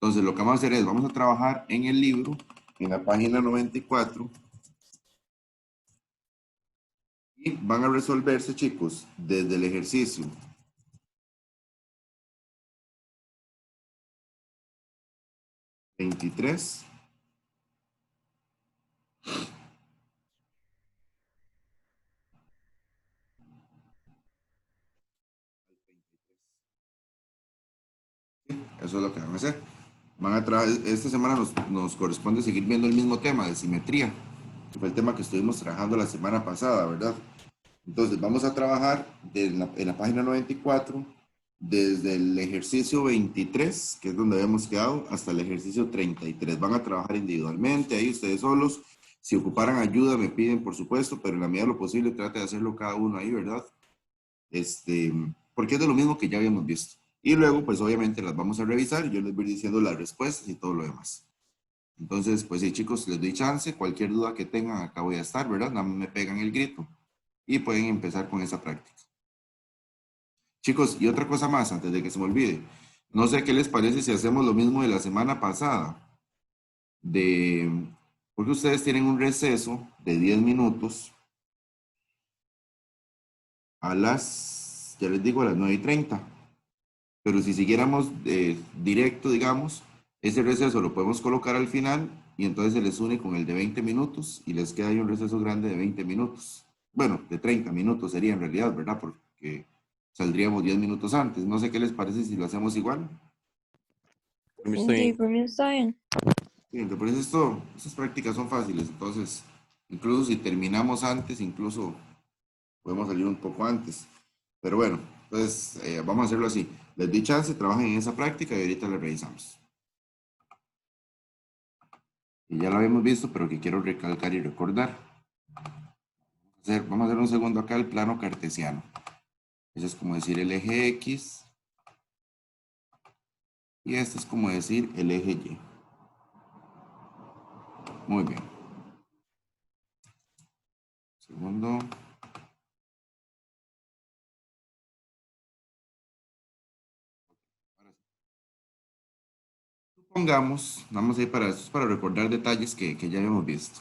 Entonces, lo que vamos a hacer es, vamos a trabajar en el libro, en la página 94, y van a resolverse, chicos, desde el ejercicio 23. Eso es lo que van a hacer. Van a trabajar, esta semana nos corresponde seguir viendo el mismo tema de simetría, que fue el tema que estuvimos trabajando la semana pasada, ¿verdad? Entonces, vamos a trabajar en la página 94, desde el ejercicio 23, que es donde habíamos quedado, hasta el ejercicio 33. Van a trabajar individualmente, ahí ustedes solos. Si ocuparan ayuda, me piden, por supuesto, pero en la medida de lo posible, trate de hacerlo cada uno ahí, ¿verdad? Porque es de lo mismo que ya habíamos visto. Y luego, pues obviamente las vamos a revisar y yo les voy diciendo las respuestas y todo lo demás. Entonces, pues sí, chicos, les doy chance. Cualquier duda que tengan, acá voy a estar, ¿verdad? Nada más me pegan el grito y pueden empezar con esa práctica. Chicos, y otra cosa más, antes de que se me olvide. No sé qué les parece si hacemos lo mismo de la semana pasada. Porque ustedes tienen un receso de 10 minutos ya les digo, a las 9:30. Pero si siguiéramos directo, digamos, ese receso lo podemos colocar al final y entonces se les une con el de 20 minutos y les queda ahí un receso grande de 20 minutos. Bueno, de 30 minutos sería en realidad, ¿verdad? Porque saldríamos 10 minutos antes. No sé qué les parece si lo hacemos igual. Por mí está Sí, bien. por mí está bien. Bien, por eso estas prácticas son fáciles, entonces, incluso si terminamos antes, incluso podemos salir un poco antes. Pero bueno, pues vamos a hacerlo así. Les doy chance, trabajen en esa práctica y ahorita la revisamos. Y ya lo habíamos visto, pero que quiero recalcar y recordar. Vamos a hacer un segundo acá el plano cartesiano. Eso es como decir el eje X. Y este es como decir el eje Y. Muy bien. Segundo. Supongamos, vamos a ir para esto, es para recordar detalles que ya habíamos visto.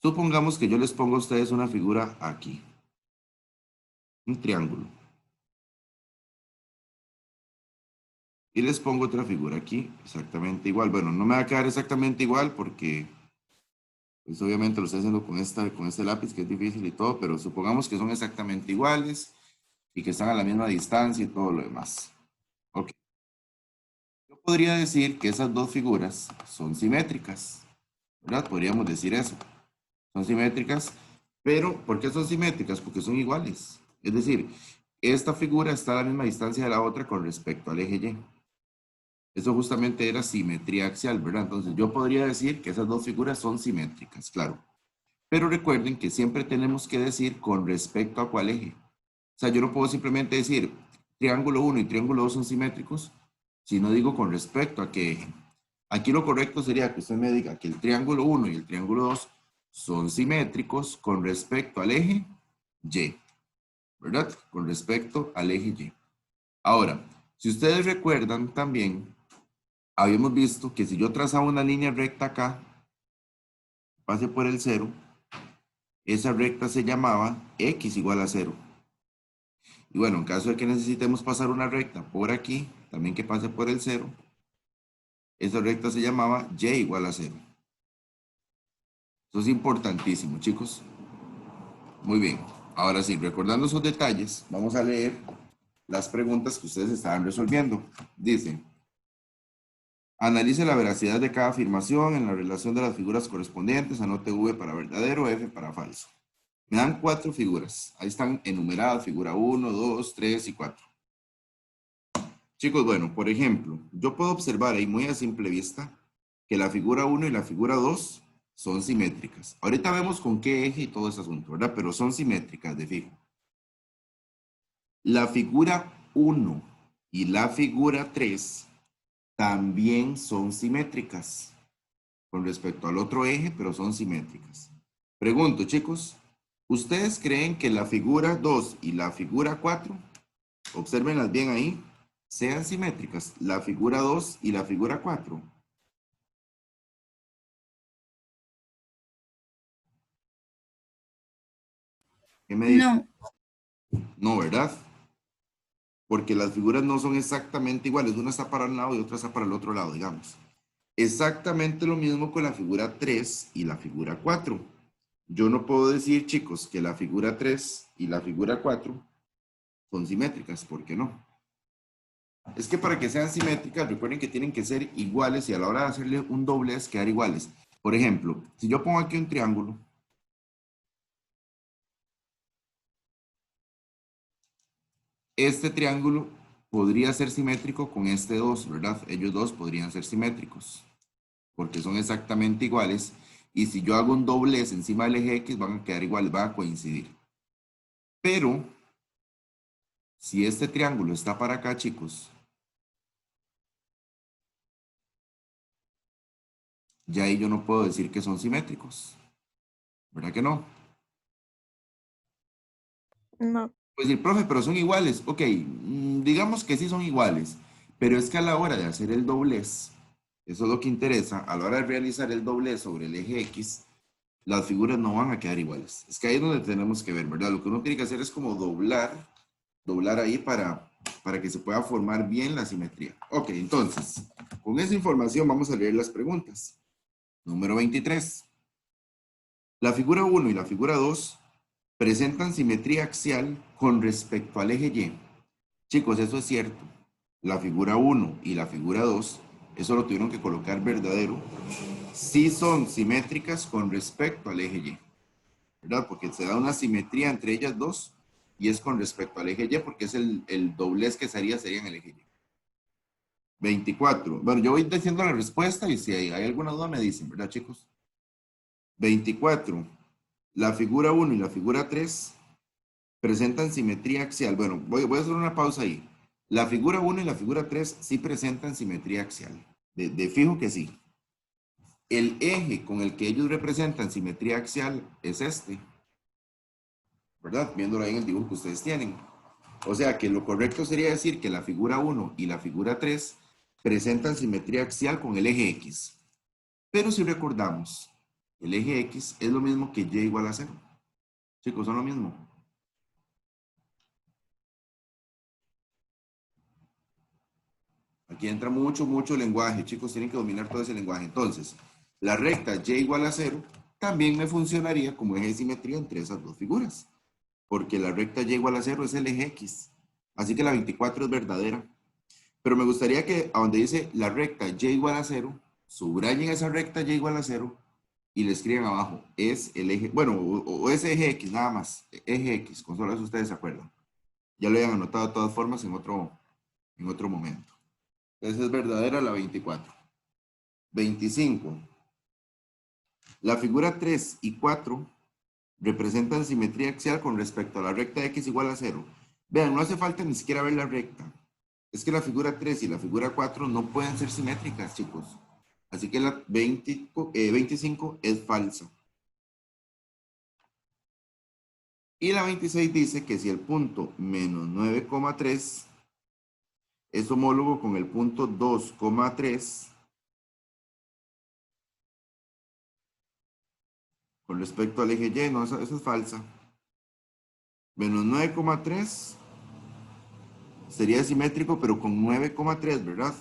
Supongamos que yo les pongo a ustedes una figura aquí. Un triángulo. Y les pongo otra figura aquí, exactamente igual. Bueno, no me va a quedar exactamente igual porque, pues obviamente lo estoy haciendo con este lápiz que es difícil y todo, pero supongamos que son exactamente iguales y que están a la misma distancia y todo lo demás. Ok. Yo podría decir que esas dos figuras son simétricas, ¿verdad? Podríamos decir eso. Son simétricas, pero ¿por qué son simétricas? Porque son iguales. Es decir, esta figura está a la misma distancia de la otra con respecto al eje Y. Eso justamente era simetría axial, ¿verdad? Entonces yo podría decir que esas dos figuras son simétricas, claro. Pero recuerden que siempre tenemos que decir con respecto a cuál eje. O sea, yo no puedo simplemente decir triángulo 1 y triángulo 2 son simétricos si no digo con respecto a qué eje. Aquí lo correcto sería que usted me diga que el triángulo 1 y el triángulo 2 son simétricos con respecto al eje Y, ¿verdad? Con respecto al eje Y. Ahora, si ustedes recuerdan también, habíamos visto que si yo trazaba una línea recta acá, pase por el 0, esa recta se llamaba x igual a 0. Y bueno, en caso de que necesitemos pasar una recta por aquí, también que pase por el 0, esa recta se llamaba y igual a 0. Eso es importantísimo, chicos. Muy bien. Ahora sí, recordando esos detalles, vamos a leer las preguntas que ustedes estaban resolviendo. Dice, analice la veracidad de cada afirmación en la relación de las figuras correspondientes, anote V para verdadero, F para falso. Me dan 4 figuras. Ahí están enumeradas, figura 1, 2, 3 y 4. Chicos, bueno, por ejemplo, yo puedo observar ahí muy a simple vista que la figura 1 y la figura 2 son simétricas. Ahorita vemos con qué eje y todo ese asunto, ¿verdad? Pero son simétricas de fijo. La figura 1 y la figura 3 también son simétricas con respecto al otro eje, pero son simétricas. Pregunto, chicos, ¿ustedes creen que la figura 2 y la figura 4, obsérvenlas bien ahí, sean simétricas, la figura 2 y la figura 4. ¿Qué me dice? No, No, ¿verdad? Porque las figuras no son exactamente iguales. Una está para un lado y otra está para el otro lado, digamos. Exactamente lo mismo con la figura 3 y la figura 4. Yo no puedo decir, chicos, que la figura 3 y la figura 4 son simétricas. ¿Por qué no? Es que para que sean simétricas, recuerden que tienen que ser iguales y a la hora de hacerle un doblez quedar iguales. Por ejemplo, si yo pongo aquí un triángulo, este triángulo podría ser simétrico con este 2, ¿verdad? Ellos dos podrían ser simétricos, porque son exactamente iguales. Y si yo hago un doblez encima del eje X, van a quedar iguales, van a coincidir. Pero, si este triángulo está para acá, chicos, ya ahí yo no puedo decir que son simétricos. ¿Verdad que no? no, Pues el profe, pero son iguales. Ok, digamos que sí son iguales, pero es que a la hora de hacer el doblez, eso es lo que interesa, a la hora de realizar el doblez sobre el eje X, las figuras no van a quedar iguales. Es que ahí es donde tenemos que ver, ¿verdad? Lo que uno tiene que hacer es como doblar ahí para que se pueda formar bien la simetría. Ok, entonces, con esa información vamos a leer las preguntas. Número 23. La figura 1 y la figura 2 presentan simetría axial con respecto al eje Y. Chicos, eso es cierto. La figura 1 y la figura 2, eso lo tuvieron que colocar verdadero. Sí son simétricas con respecto al eje Y, ¿verdad? Porque se da una simetría entre ellas dos y es con respecto al eje Y porque es el doblez que sería en el eje Y. 24. Bueno, yo voy diciendo la respuesta y si hay alguna duda me dicen, ¿verdad, chicos? 24. La figura 1 y la figura 3 presentan simetría axial. Bueno, voy a hacer una pausa ahí. La figura 1 y la figura 3 sí presentan simetría axial. De fijo que sí. El eje con el que ellos representan simetría axial es este, ¿verdad? Viéndolo ahí en el dibujo que ustedes tienen. O sea que lo correcto sería decir que la figura 1 y la figura 3 presentan simetría axial con el eje X. Pero si recordamos, el eje X es lo mismo que Y igual a 0. Chicos, son lo mismo. Aquí entra mucho lenguaje. Chicos, tienen que dominar todo ese lenguaje. Entonces, la recta Y igual a 0 también me funcionaría como eje de simetría entre esas dos figuras. Porque la recta Y igual a 0 es el eje X. Así que la 24 es verdadera. Pero me gustaría que a donde dice la recta Y igual a 0, subrayen esa recta Y igual a 0 y le escriban abajo. Es el eje, bueno, o es eje X, nada más. Eje X, con solo eso ustedes se acuerdan. Ya lo habían anotado de todas formas en otro momento. Esa es verdadera la 24. 25. La figura 3 y 4 representan simetría axial con respecto a la recta X igual a 0. Vean, no hace falta ni siquiera ver la recta. Es que la figura 3 y la figura 4 no pueden ser simétricas, chicos. Así que la 25 es falsa. Y la 26 dice que si el punto menos 9,3 es homólogo con el punto 2,3 con respecto al eje Y, no, eso es falsa. Menos 9,3 sería simétrico, pero con 9,3, ¿verdad?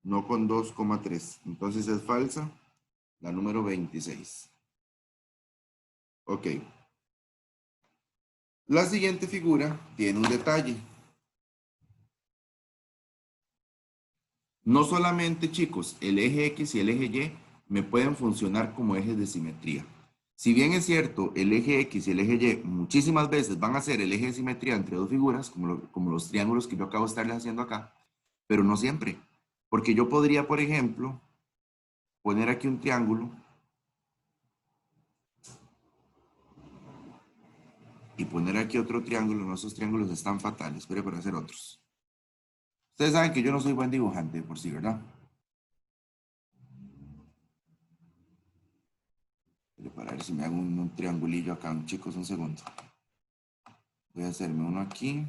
No con 2,3. Entonces es falsa la número 26. Ok. La siguiente figura tiene un detalle. No solamente, chicos, el eje X y el eje Y me pueden funcionar como ejes de simetría. Si bien es cierto, el eje X y el eje Y muchísimas veces van a ser el eje de simetría entre dos figuras, como los triángulos que yo acabo de estarles haciendo acá, pero no siempre. Porque yo podría, por ejemplo, poner aquí un triángulo y poner aquí otro triángulo. No, esos triángulos están fatales. Espere para hacer otros. Ustedes saben que yo no soy buen dibujante por sí, ¿verdad? Para ver si me hago un triangulillo acá, chicos, un segundo. Voy a hacerme uno aquí.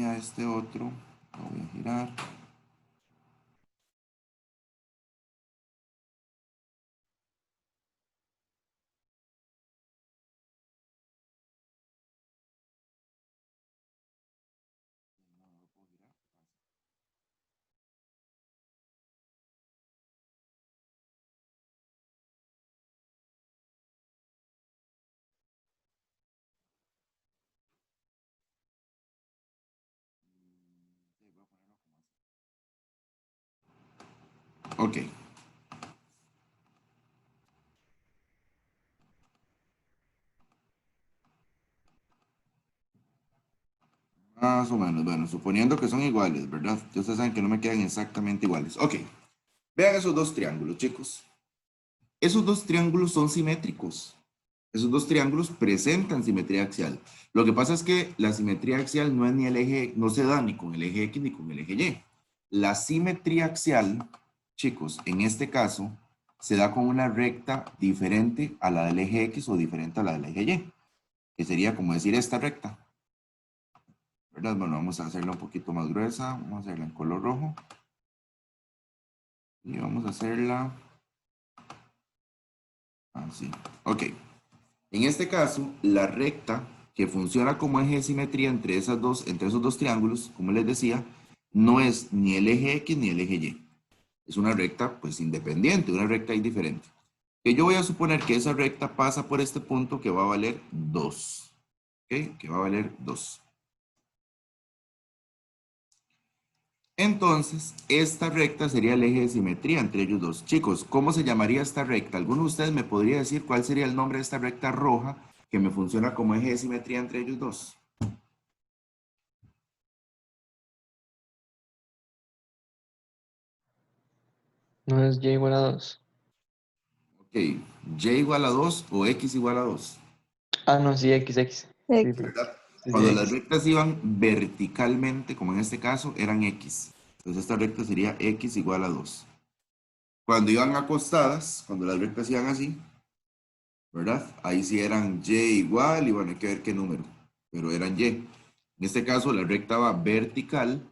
Y a este otro lo voy a girar. Ok. Más o menos, bueno, suponiendo que son iguales, ¿verdad? Ya ustedes saben que no me quedan exactamente iguales. Ok, vean esos dos triángulos, chicos. Esos dos triángulos son simétricos. Esos dos triángulos presentan simetría axial. Lo que pasa es que la simetría axial no es ni el eje, no se da ni con el eje X ni con el eje Y. La simetría axial, chicos, en este caso, se da con una recta diferente a la del eje X o diferente a la del eje Y, que sería como decir esta recta, ¿verdad? Bueno, vamos a hacerla un poquito más gruesa, vamos a hacerla en color rojo y vamos a hacerla así. Ok, en este caso, la recta que funciona como eje de simetría entre entre esos dos triángulos, como les decía, no es ni el eje X ni el eje Y. Es una recta, pues, independiente, una recta indiferente. Que yo voy a suponer que esa recta pasa por este punto que va a valer 2. ¿Ok? Que va a valer 2. Entonces, esta recta sería el eje de simetría entre ellos dos. Chicos, ¿cómo se llamaría esta recta? ¿Alguno de ustedes me podría decir cuál sería el nombre de esta recta roja que me funciona como eje de simetría entre ellos dos? No es y igual a 2. Ok, y igual a 2 o x igual a 2. Ah, no, sí, X. Sí, X. perdón. ¿Verdad? Sí, sí, Cuando las X. rectas iban verticalmente, como en este caso, eran x. Entonces esta recta sería x igual a 2. Cuando iban acostadas, cuando las rectas iban así, ¿verdad? Ahí sí eran y igual, y bueno, hay que ver qué número, pero eran y. En este caso, la recta va vertical,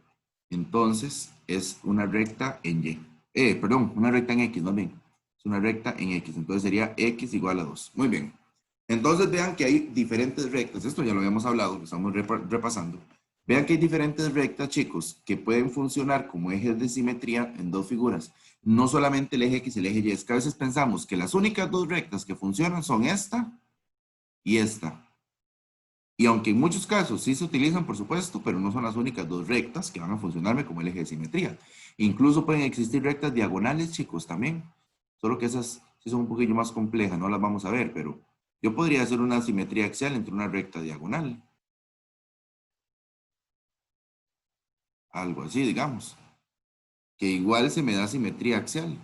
entonces es una recta en y. Perdón, una recta en x, más bien. Es una recta en x, entonces sería x igual a 2. Muy bien. Entonces vean que hay diferentes rectas, esto ya lo habíamos hablado, lo estamos repasando. Vean que hay diferentes rectas, chicos, que pueden funcionar como ejes de simetría en dos figuras. No solamente el eje X y el eje Y, es que a veces pensamos que las únicas dos rectas que funcionan son esta y esta. Y aunque en muchos casos sí se utilizan, por supuesto, pero no son las únicas dos rectas que van a funcionarme como el eje de simetría. Incluso pueden existir rectas diagonales, chicos, también. Solo que esas sí son un poquillo más complejas, no las vamos a ver, pero yo podría hacer una simetría axial entre una recta diagonal. Algo así, digamos. Que igual se me da simetría axial,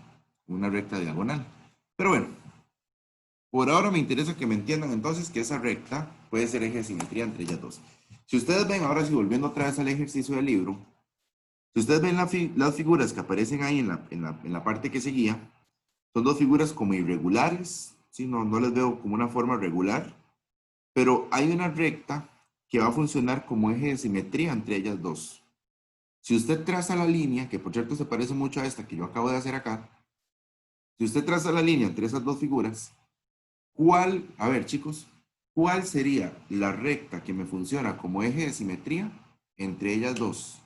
una recta diagonal. Pero bueno, por ahora me interesa que me entiendan entonces que esa recta puede ser eje de simetría entre ellas dos. Si ustedes ven, ahora sí, volviendo otra vez al ejercicio del libro, si ustedes ven las figuras que aparecen ahí en la parte que seguía, son dos figuras como irregulares, ¿sí? No les veo como una forma regular, pero hay una recta que va a funcionar como eje de simetría entre ellas dos. Si usted traza la línea, que por cierto se parece mucho a esta que yo acabo de hacer acá, si usted traza la línea entre esas dos figuras, ¿cuál, a ver chicos, cuál sería la recta que me funciona como eje de simetría entre ellas dos?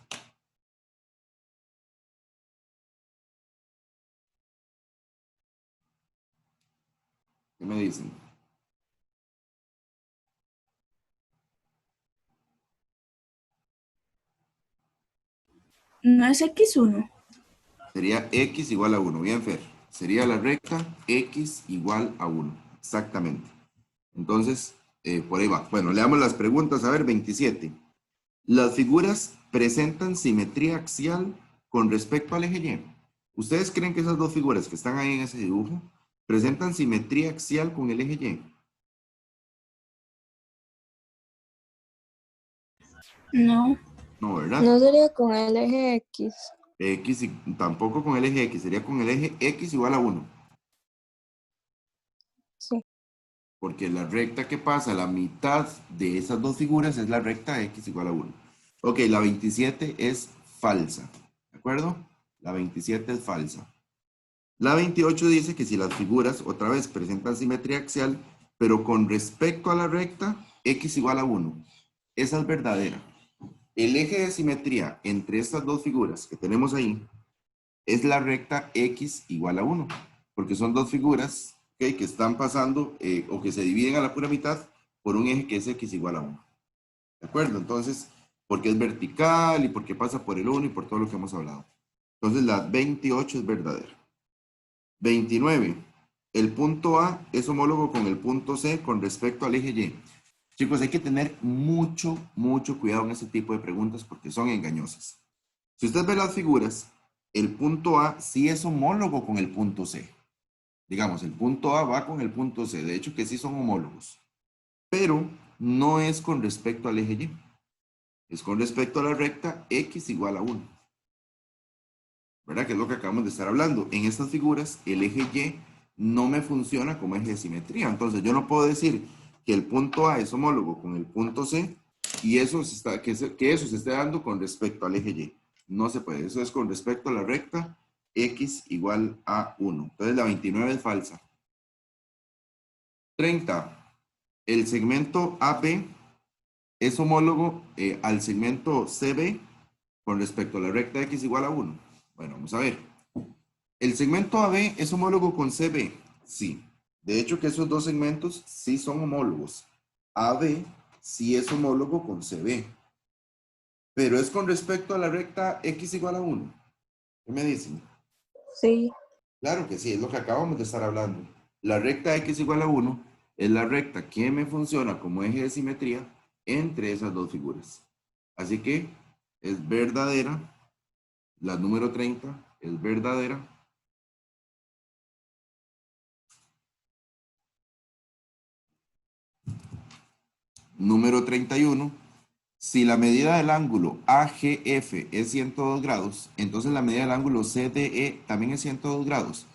¿Qué me dicen? ¿No es X1? Sería x igual a 1. Bien, Fer. Sería la recta x igual a 1. Exactamente. Entonces, por ahí va. Bueno, leamos las preguntas. A ver, 27. Las figuras presentan simetría axial con respecto al eje Y. ¿Ustedes creen que esas dos figuras que están ahí en ese dibujo presentan simetría axial con el eje Y? No. No, ¿verdad? No sería con el eje X. X y tampoco con el eje X, sería con el eje X igual a 1. Sí. Porque la recta que pasa a la mitad de esas dos figuras es la recta X igual a 1. Ok, la 27 es falsa. ¿De acuerdo? La 27 es falsa. La 28 dice que si las figuras otra vez presentan simetría axial, pero con respecto a la recta, x igual a 1. Esa es verdadera. El eje de simetría entre estas dos figuras que tenemos ahí es la recta x igual a 1, porque son dos figuras, ¿okay?, que están pasando o que se dividen a la pura mitad por un eje que es x igual a 1. ¿De acuerdo? Entonces, porque es vertical y porque pasa por el 1 y por todo lo que hemos hablado. Entonces, la 28 es verdadera. 29. El punto A es homólogo con el punto C con respecto al eje Y. Chicos, hay que tener mucho cuidado en este tipo de preguntas porque son engañosas. Si usted ve las figuras, el punto A sí es homólogo con el punto C. Digamos, el punto A va con el punto C. De hecho, que sí son homólogos. Pero no es con respecto al eje Y. Es con respecto a la recta x igual a 1. ¿Verdad? Que es lo que acabamos de estar hablando. En estas figuras, el eje Y no me funciona como eje de simetría. Entonces, yo no puedo decir que el punto A es homólogo con el punto C y eso que eso se esté dando con respecto al eje Y. No se puede. Eso es con respecto a la recta x igual a 1. Entonces, la 29 es falsa. 30. El segmento AB es homólogo al segmento CB con respecto a la recta x igual a 1. Bueno, vamos a ver. ¿El segmento AB es homólogo con CB? Sí. De hecho que esos dos segmentos sí son homólogos. AB sí es homólogo con CB. Pero es con respecto a la recta x igual a 1. ¿Qué me dicen? Sí. Claro que sí, es lo que acabamos de estar hablando. La recta x igual a 1 es la recta que me funciona como eje de simetría entre esas dos figuras. Así que es verdadera. La número 30 es verdadera. Número 31. Si la medida del ángulo AGF es 102 grados, entonces la medida del ángulo CDE también es 102 grados.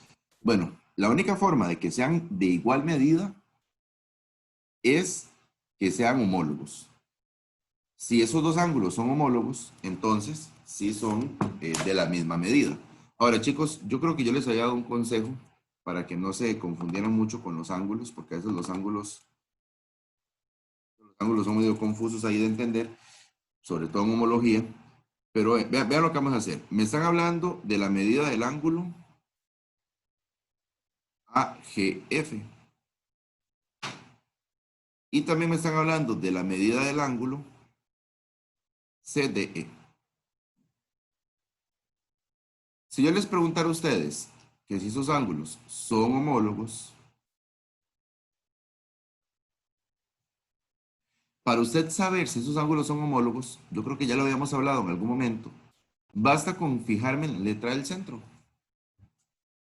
Bueno, la única forma de que sean de igual medida es que sean homólogos. Si esos dos ángulos son homólogos, entonces sí son de la misma medida. Ahora, chicos, yo creo que yo les había dado un consejo para que no se confundieran mucho con los ángulos, porque a veces los ángulos son medio confusos ahí de entender, sobre todo en homología. Pero vean lo que vamos a hacer. Me están hablando de la medida del ángulo AGF. Y también me están hablando de la medida del ángulo CDE. Si yo les preguntara a ustedes que si esos ángulos son homólogos, para usted saber si esos ángulos son homólogos, yo creo que ya lo habíamos hablado en algún momento, basta con fijarme en la letra del centro.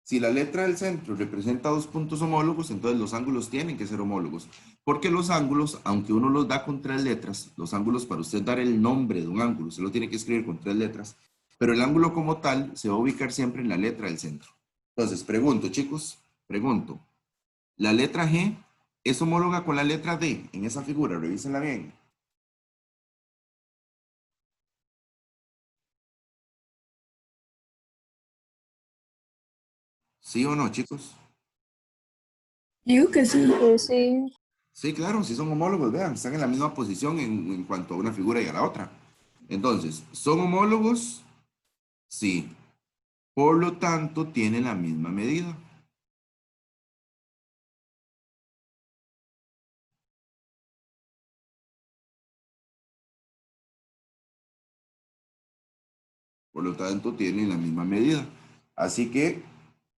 Si la letra del centro representa dos puntos homólogos, entonces los ángulos tienen que ser homólogos. Porque los ángulos, aunque uno los da con 3 letras, los ángulos para usted dar el nombre de un ángulo, se lo tiene que escribir con 3 letras, pero el ángulo como tal se va a ubicar siempre en la letra del centro. Entonces, pregunto, chicos, pregunto, ¿la letra G es homóloga con la letra D en esa figura? Revísenla bien. ¿Sí o no, chicos? Digo que sí. Sí. Sí, claro, sí son homólogos, vean, están en la misma posición en cuanto a una figura y a la otra. Entonces, ¿son homólogos? Sí. Por lo tanto, tienen la misma medida. Por lo tanto, tienen la misma medida. Así que,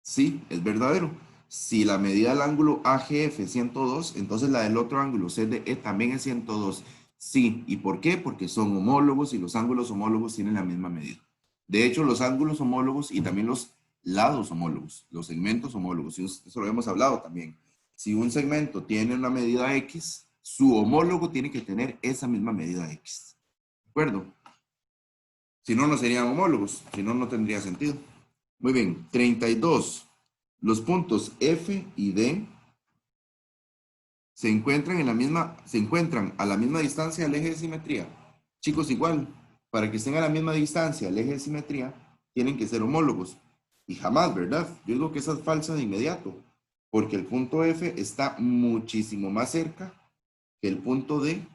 sí, es verdadero. Si la medida del ángulo AGF es 102, entonces la del otro ángulo CDE también es 102. Sí, ¿y por qué? Porque son homólogos y los ángulos homólogos tienen la misma medida. De hecho, los ángulos homólogos y también los lados homólogos, los segmentos homólogos, y eso lo hemos hablado también. Si un segmento tiene una medida X, su homólogo tiene que tener esa misma medida X. ¿De acuerdo? Si no, no serían homólogos, si no, no tendría sentido. Muy bien, 32. Los puntos F y D se encuentran a la misma distancia del eje de simetría. Chicos, igual, para que estén a la misma distancia el eje de simetría, tienen que ser homólogos. Y jamás, ¿verdad? Yo digo que esa es falsa de inmediato, porque el punto F está muchísimo más cerca que el punto D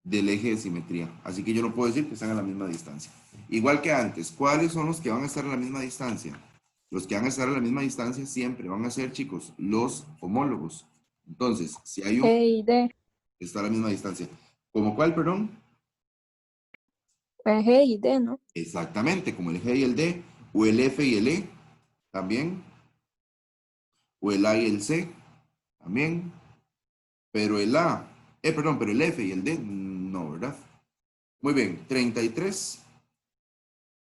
del eje de simetría. Así que yo no puedo decir que están a la misma distancia. Igual que antes, ¿cuáles son los que van a estar a la misma distancia? Los que van a estar a la misma distancia siempre van a ser, chicos, los homólogos. Entonces, si hay un G y D. que está a la misma distancia. ¿Como cuál, perdón? Pues G y D, ¿no? Exactamente, como el G y el D, o el F y el E, también, o el A y el C, también, pero el A, perdón, pero el F y el D, no, ¿verdad? Muy bien, 33.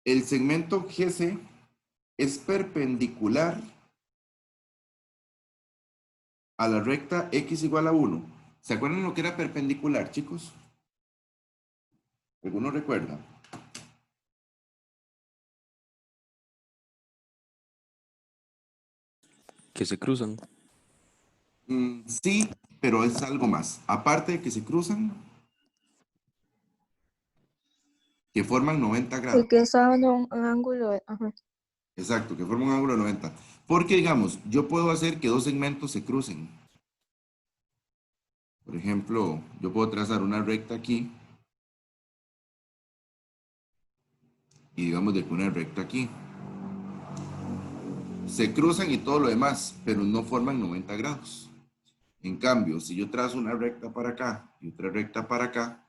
El segmento GC es perpendicular a la recta X igual a 1. ¿Se acuerdan lo que era perpendicular, chicos? ¿Alguno recuerda? Que se cruzan. Sí, pero es algo más. Aparte de que se cruzan, que forman 90 grados. El que está en un ángulo. Ajá. Exacto, que forman un ángulo de 90. Porque, digamos, yo puedo hacer que dos segmentos se crucen. Por ejemplo, yo puedo trazar una recta aquí. Y digamos de que una recta aquí. Se cruzan y todo lo demás, pero no forman 90 grados. En cambio, si yo trazo una recta para acá y otra recta para acá,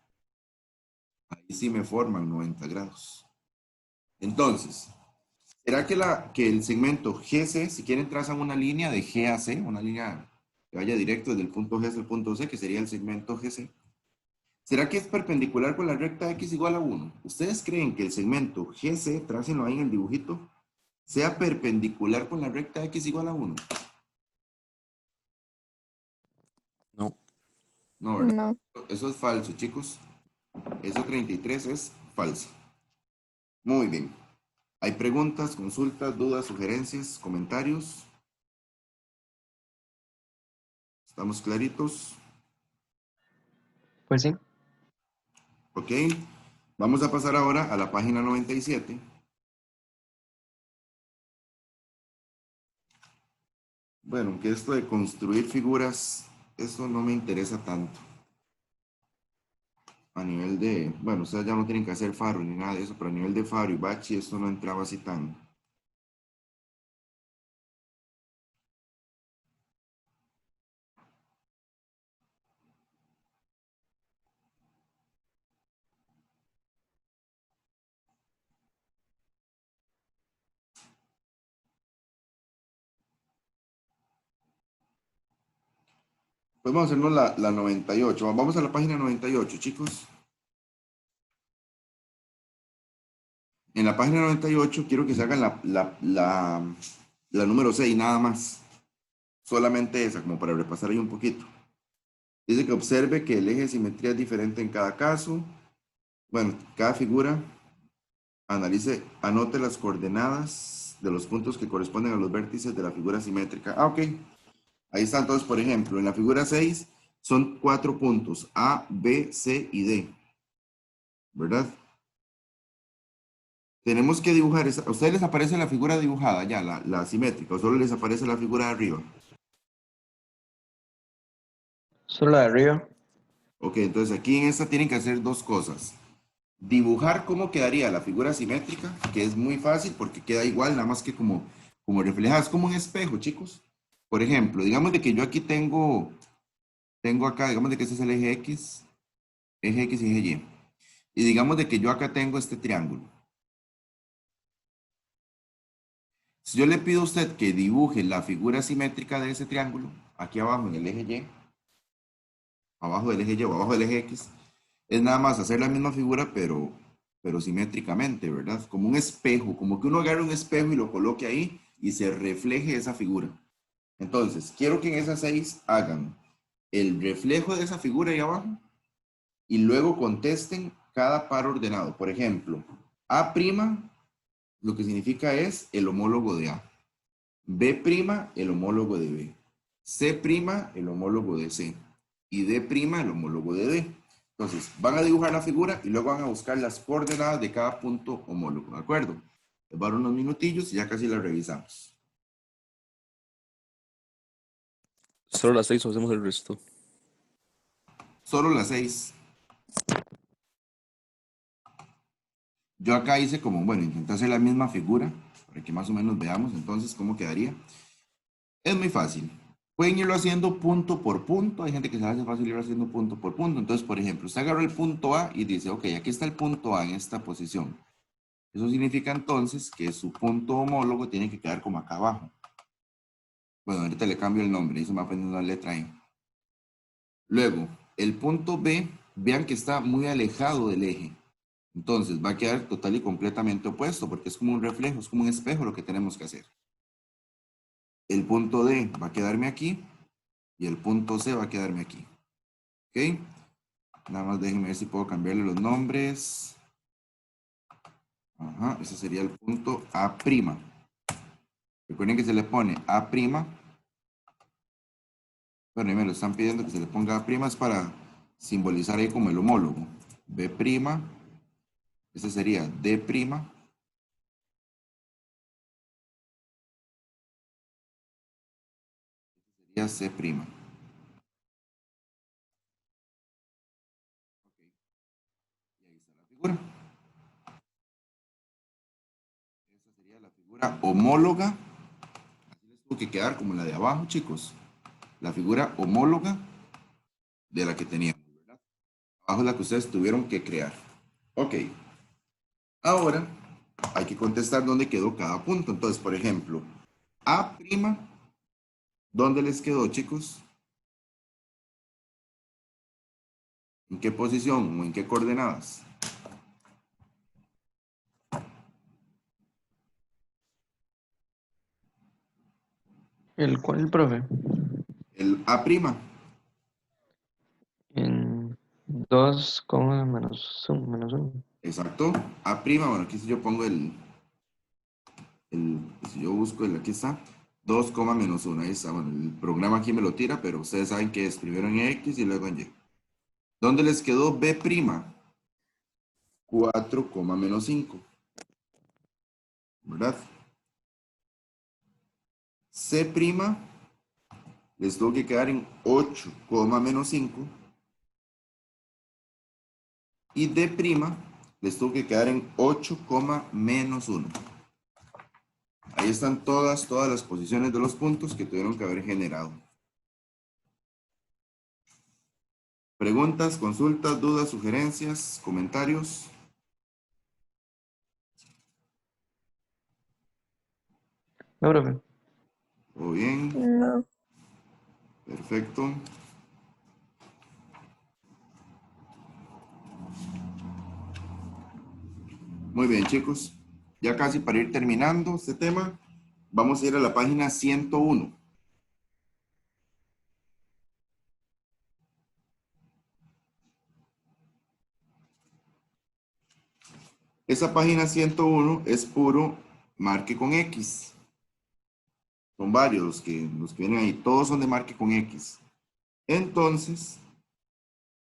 ahí sí me forman 90 grados. Entonces, ¿será que el segmento GC, si quieren trazan una línea de G a C, una línea que vaya directo desde el punto G hasta el punto C, que sería el segmento GC? ¿Será que es perpendicular con la recta X igual a 1? ¿Ustedes creen que el segmento GC, trácenlo ahí en el dibujito, sea perpendicular con la recta X igual a 1? No. No, ¿verdad? No. Eso es falso, chicos. Eso 33 es falso. Muy bien. ¿Hay preguntas, consultas, dudas, sugerencias, comentarios? ¿Estamos claritos? Pues sí. Ok. Vamos a pasar ahora a la página 97. Bueno, que esto de construir figuras, eso no me interesa tanto. A nivel de, bueno, ustedes ya no tienen que hacer faro ni nada de eso, pero a nivel de faro y bachi, esto no entraba así tan. Pues vamos a hacernos la 98. Vamos a la página 98, chicos. En la página 98 quiero que se hagan la número 6, nada más. Solamente esa, como para repasar ahí un poquito. Dice que observe que el eje de simetría es diferente en cada caso. Bueno, cada figura. Anote las coordenadas de los puntos que corresponden a los vértices de la figura simétrica. Ah, ok. Ahí están todos, por ejemplo, en la figura 6 son 4 puntos, A, B, C y D. ¿Verdad? Tenemos que dibujar esa. ¿A ustedes les aparece la figura dibujada ya, la simétrica, o solo les aparece la figura de arriba? Solo la de arriba. Ok, entonces aquí en esta tienen que hacer dos cosas. Dibujar cómo quedaría la figura simétrica, que es muy fácil porque queda igual, nada más que como reflejada. Es como un espejo, chicos. Por ejemplo, digamos de que yo aquí tengo acá, digamos de que este es el eje X y eje Y. Y digamos de que yo acá tengo este triángulo. Si yo le pido a usted que dibuje la figura simétrica de ese triángulo, aquí abajo en el eje Y, abajo del eje Y o abajo del eje X, es nada más hacer la misma figura, pero simétricamente, ¿verdad? Como un espejo, como que uno agarre un espejo y lo coloque ahí y se refleje esa figura. Entonces, quiero que en esas 6 hagan el reflejo de ''esa figura ahí abajo y luego contesten cada par ordenado. Por ejemplo, A', lo que significa es el homólogo de A. B', el homólogo de B. C', el homólogo de C. Y D', el homólogo de D. Entonces, van a dibujar la figura y luego van a buscar las coordenadas de cada punto homólogo, ¿de acuerdo? Les voy a dar unos minutillos y ya casi la revisamos. Solo las 6 o hacemos el resto. Solo las 6. Yo acá hice como, bueno, intenté hacer la misma figura para que más o menos veamos entonces cómo quedaría. Es muy fácil. Pueden irlo haciendo punto por punto. Hay gente que se hace fácil ir haciendo punto por punto. Entonces, por ejemplo, usted agarra el punto A y dice, ok, aquí está el punto A en esta posición. Eso significa entonces que su punto homólogo tiene que quedar como acá abajo. Bueno, ahorita le cambio el nombre, eso me va aprendiendo la letra E. Luego, el punto B, vean que está muy alejado del eje. Entonces, va a quedar total y completamente opuesto, porque es como un reflejo, es como un espejo lo que tenemos que hacer. El punto D va a quedarme aquí, y el punto C va a quedarme aquí. ¿Ok? Nada más déjenme ver si puedo cambiarle los nombres. Ajá, ese sería el punto A'. Recuerden que se le pone A'. Bueno, y me lo están pidiendo que se le ponga A', es para simbolizar ahí como el homólogo. B', este sería D', sería C'. Y ahí está la figura. Esa sería la figura homóloga. Así les tuvo que quedar como la de abajo, chicos. La figura homóloga de la que teníamos, ¿verdad? Abajo es la que ustedes tuvieron que crear. Ok. Ahora hay que contestar dónde quedó cada punto. Entonces, por ejemplo, A', ¿dónde les quedó, chicos? ¿En qué posición o en qué coordenadas? ¿El cuál, profe? El A'. En 2, menos 1, menos 1. Exacto. A', bueno, aquí si yo pongo si yo busco aquí está, 2, menos 1, ahí está. Bueno, el programa aquí me lo tira, pero ustedes saben que es primero en X y luego en Y. ¿Dónde les quedó B'? 4, menos 5. ¿Verdad? C', les tuvo que quedar en 8, menos 5. Y D', les tuvo que quedar en 8, menos 1. Ahí están todas las posiciones de los puntos que tuvieron que haber generado. Preguntas, consultas, dudas, sugerencias, comentarios. No, profe. ¿Todo bien? No. Perfecto. Muy bien, chicos. Ya casi para ir terminando este tema, vamos a ir a la página 101. Esa página 101 es puro marque con X. Son varios los que vienen ahí. Todos son de marque con X. Entonces,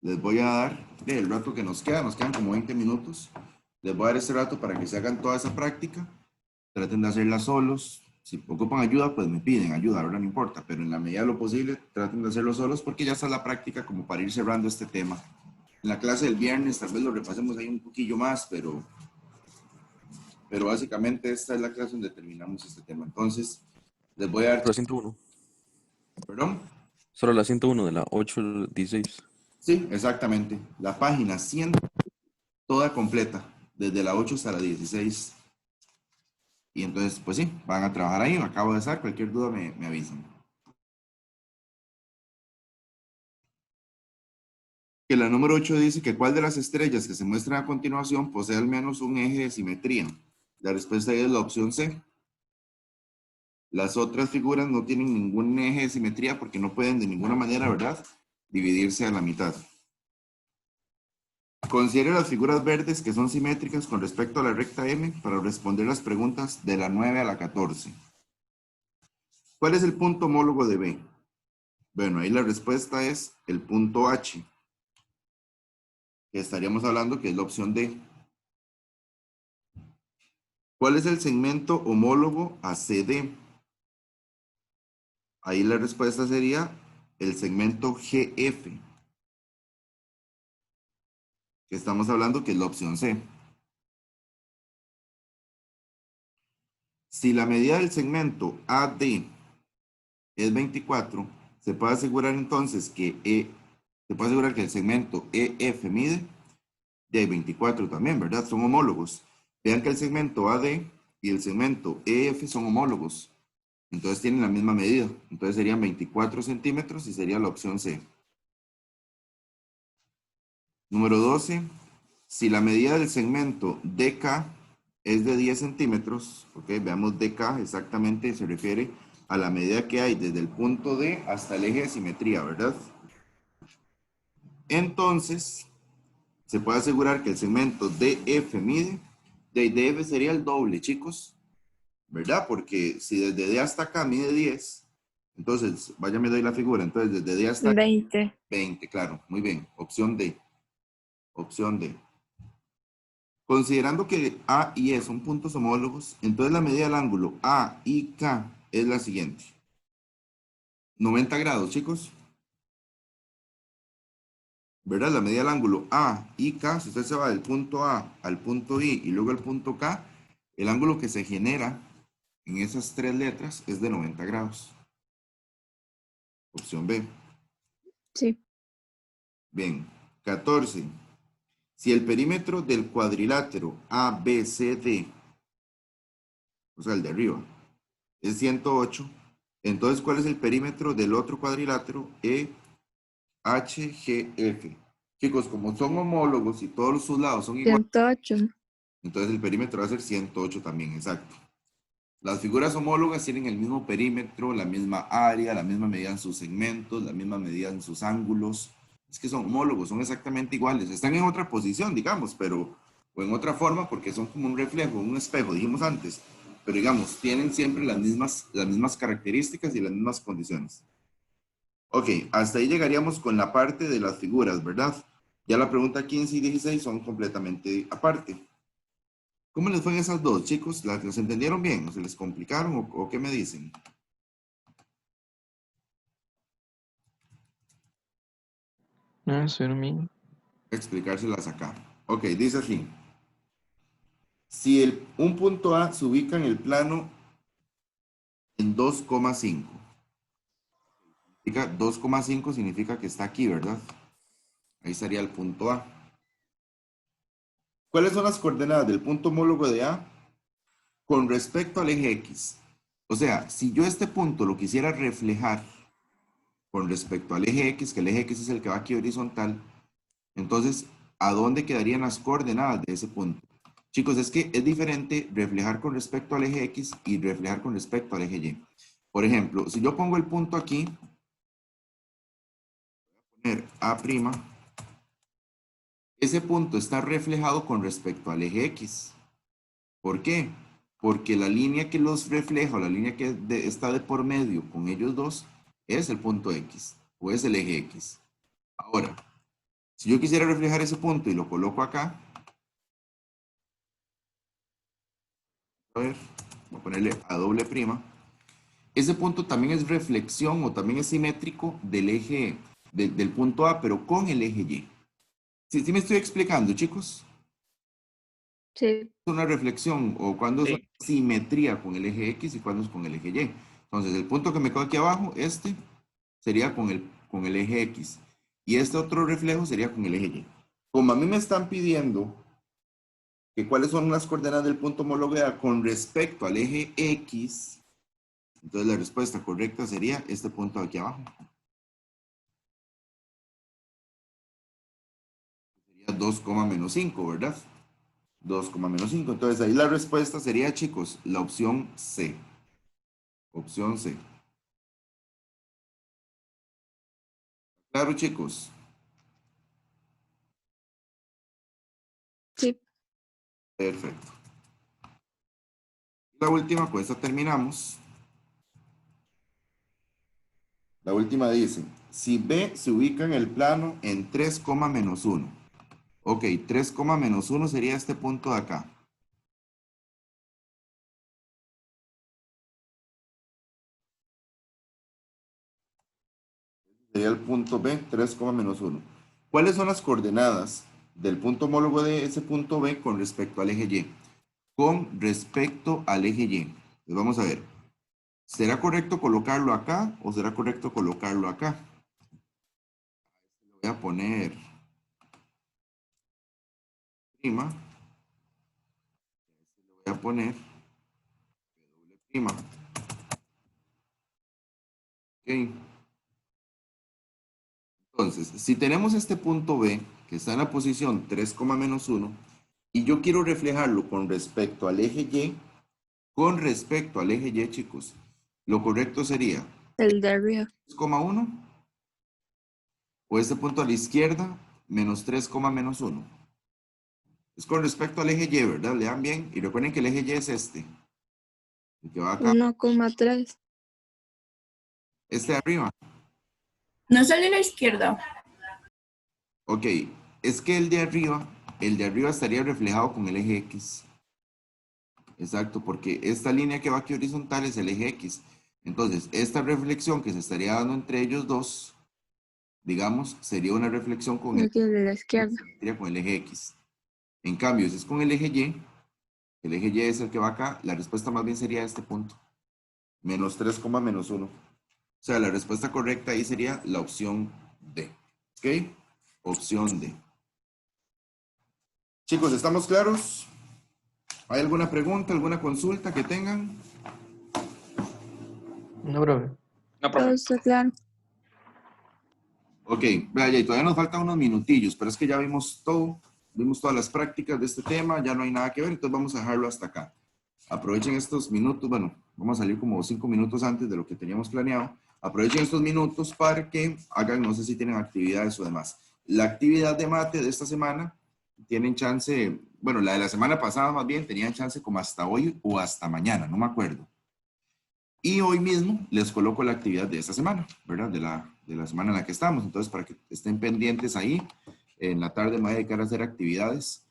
les voy a dar el rato que nos quedan como 20 minutos. Les voy a dar ese rato para que se hagan toda esa práctica. Traten de hacerla solos. Si ocupan ayuda, pues me piden ayuda, ahora no importa. Pero en la medida de lo posible, traten de hacerlo solos porque ya está la práctica como para ir cerrando este tema. En la clase del viernes tal vez lo repasemos ahí un poquillo más, pero básicamente esta es la clase donde terminamos este tema. Entonces, les voy a dar... Solo la 101. ¿Perdón? Solo la 101 de la 816. Sí, exactamente. La página 100, toda completa, desde la 8 hasta la 16. Y entonces, pues sí, van a trabajar ahí. Me acabo de hacer. Cualquier duda me avisan. Que la número 8 dice que cuál de las estrellas que se muestran a continuación posee al menos un eje de simetría. La respuesta es la opción C. Las otras figuras no tienen ningún eje de simetría porque no pueden de ninguna manera, ¿verdad?, dividirse a la mitad. Considere las figuras verdes que son simétricas con respecto a la recta M para responder las preguntas de la 9 a la 14. ¿Cuál es el punto homólogo de B? Bueno, ahí la respuesta es el punto H. que estaríamos hablando que es la opción D. ¿Cuál es el segmento homólogo a CD? Ahí la respuesta sería el segmento GF, que estamos hablando que es la opción C. Si la medida del segmento AD es 24, se puede asegurar entonces que el segmento EF mide de 24 también, ¿verdad? Son homólogos. Vean que el segmento AD y el segmento EF son homólogos. Entonces tienen la misma medida. Entonces serían 24 centímetros y sería la opción C. Número 12. Si la medida del segmento DK es de 10 centímetros, ok, veamos DK exactamente, se refiere a la medida que hay desde el punto D hasta el eje de simetría, ¿verdad? Entonces, se puede asegurar que el segmento DF mide, de DF sería el doble, chicos, ¿verdad? Porque si desde D hasta acá mide 10, entonces, vaya, me doy la figura, entonces desde D hasta acá, 20. 20, claro, muy bien, opción D, opción D. Considerando que A y E son puntos homólogos, entonces la medida del ángulo A y K es la siguiente. 90 grados, chicos. ¿Verdad? La medida del ángulo A y K, si usted se va del punto A al punto I y luego al punto K, el ángulo que se genera en esas tres letras es de 90 grados. Opción B. Sí. Bien. 14. Si el perímetro del cuadrilátero ABCD, o sea, el de arriba, es 108, entonces, ¿cuál es el perímetro del otro cuadrilátero EHGF? Chicos, como son homólogos y todos sus lados son iguales, 108. entonces el perímetro va a ser 108 también, exacto. Las figuras homólogas tienen el mismo perímetro, la misma área, la misma medida en sus segmentos, la misma medida en sus ángulos. Es que son homólogos, son exactamente iguales. Están en otra posición, digamos, pero, o en otra forma, porque son como un reflejo, un espejo, dijimos antes. Pero digamos, tienen siempre las mismas características y las mismas condiciones. Ok, hasta ahí llegaríamos con la parte de las figuras, ¿verdad? Ya la pregunta 15 y 16 son completamente aparte. ¿Cómo les fue en esas dos, chicos? ¿Las entendieron bien? ¿O se les complicaron? ¿O qué me dicen? No, estuvieron bien. Explicárselas acá. Ok, dice así. Si un punto A se ubica en el plano en 2,5. 2,5 significa que está aquí, ¿verdad? Ahí estaría el punto A. ¿Cuáles son las coordenadas del punto homólogo de A con respecto al eje X? O sea, si yo este punto lo quisiera reflejar con respecto al eje X, que el eje X es el que va aquí horizontal, entonces, ¿a dónde quedarían las coordenadas de ese punto? Chicos, es que es diferente reflejar con respecto al eje X y reflejar con respecto al eje Y. Por ejemplo, si yo pongo el punto aquí, poner A', ese punto está reflejado con respecto al eje X. ¿Por qué? Porque la línea que los refleja, o la línea que está de por medio con ellos dos, es el punto X, o es el eje X. Ahora, si yo quisiera reflejar ese punto y lo coloco acá, a ver, voy a ponerle a doble prima. Ese punto también es reflexión o también es simétrico del eje, del punto A, pero con el eje Y. ¿Sí me estoy explicando, chicos? Sí. Es una reflexión o cuando es una Sí. simetría con el eje X y cuando es con el eje Y. Entonces, el punto que me quedó aquí abajo, este, sería con el eje X. Y este otro reflejo sería con el eje Y. Como a mí me están pidiendo que cuáles son las coordenadas del punto homólogo de A con respecto al eje X, entonces la respuesta correcta sería este punto de aquí abajo. Sería 2,-5, ¿verdad? 2,-5. Entonces ahí la respuesta sería, chicos, la opción C. Opción C. Claro, chicos. Sí. Perfecto. La última, con esta terminamos. La última dice, si B se ubica en el plano en 3, -1. Ok, 3, menos 1 sería este punto de acá. Sería el punto B, 3, menos 1. ¿Cuáles son las coordenadas del punto homólogo de ese punto B con respecto al eje Y? Con respecto al eje Y. Entonces vamos a ver. ¿Será correcto colocarlo acá o será correcto colocarlo acá? Voy a poner prima. Voy a poner doble prima. Ok. Entonces, si tenemos este punto B, que está en la posición 3, menos 1, y yo quiero reflejarlo con respecto al eje Y, chicos, lo correcto sería El de arriba. 3,1 o este punto a la izquierda, menos 3, menos 1. Es con respecto al eje Y, ¿verdad? Lean bien y recuerden que el eje Y es este. El que va acá, 1,3. este de arriba. No sale a la izquierda. Ok, es que el de arriba estaría reflejado con el eje X. Exacto, porque esta línea que va aquí horizontal es el eje X. Entonces, esta reflexión que se estaría dando entre ellos dos, digamos, sería una reflexión con Aquí el de la izquierda. sería con el eje X. En cambio, si es con el eje Y es el que va acá, la respuesta más bien sería este punto. Menos 3, menos 1. O sea, la respuesta correcta ahí sería la opción D. ¿Ok? Opción D. Chicos, ¿estamos claros? ¿Hay alguna pregunta, alguna consulta que tengan? No, profe. No, Todo profe. está claro. Ok, vaya, y todavía nos faltan unos minutillos, pero es que ya vimos todo, vimos todas las prácticas de este tema, ya no hay nada que ver, entonces vamos a dejarlo hasta acá. Aprovechen estos minutos, bueno, vamos a salir como 5 minutos antes de lo que teníamos planeado. Aprovechen estos minutos para que hagan, no sé si tienen actividades o demás. La actividad de mate de esta semana, tienen chance, bueno, la de la semana pasada más bien, tenían chance como hasta hoy o hasta mañana, no me acuerdo. Y hoy mismo les coloco la actividad de esta semana, ¿verdad? De la semana en la que estamos. Entonces, para que estén pendientes ahí, en la tarde me voy a dedicar a hacer actividades.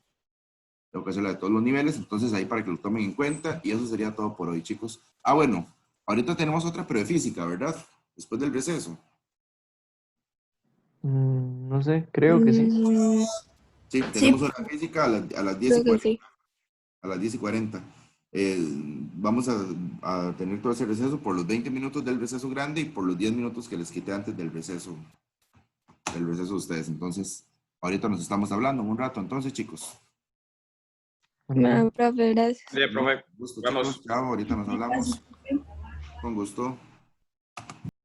Tengo que hacerla de todos los niveles, entonces ahí para que lo tomen en cuenta. Y eso sería todo por hoy, chicos. Ah, bueno, ahorita tenemos otra, pero de física, ¿verdad? Después del receso. No sé, creo que sí. Sí, Sí, tenemos una física a las 10 y Creo que 40. sí. A las 10 y 40. Vamos a tener todo ese receso por los 20 minutos del receso grande y por los 10 minutos que les quité antes del receso de ustedes. Entonces, ahorita nos estamos hablando en un rato. Entonces, chicos. Bueno, profe, gracias. Bien, profe. Gusto, Vamos. chicos. Chao, ahorita nos hablamos. gracias. Con gusto.